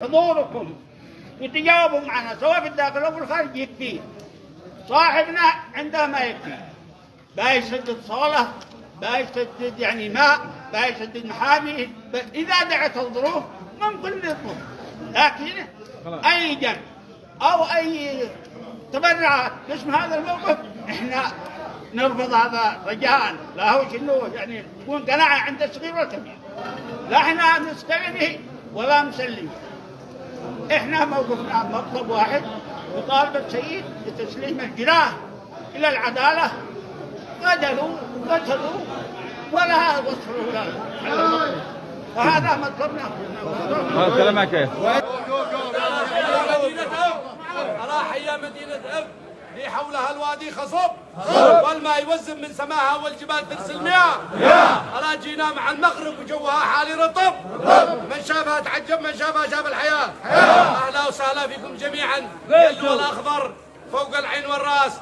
حضوركم وتجاوبوا معنا سواء في الداخل او في الخارج يكفي. صاحبنا عنده ما يكفي، بيسدد صالة، بيسدد يعني ماء، بيسدد محامي، اذا دعت الظروف ممكن نطلب، لكن اي جنب او اي تبرعات باسم هذا الموقف احنا نرفض هذا رجاء، لا هو انه يعني تكون قناعه عند الصغير والكبير، لا احنا نستغني ولا نسلم. احنا موقفنا مطلب واحد، نطالب السيد بتسليم الجناه الى العداله. قتلوا ولا وصلوا له، وهذا مطلبنا. كلامك كيف؟ راح هي مدينة أب في حولها الوادي خصب والماء يوزن من سماها والجبال ترسل مياه. أرى جينا مع المغرب وجوها حالي رطب، من شافها تعجب من شافها شاف الحياة. أهلا وسهلا فيكم جميعا. يلو الأخضر فوق العين والرأس.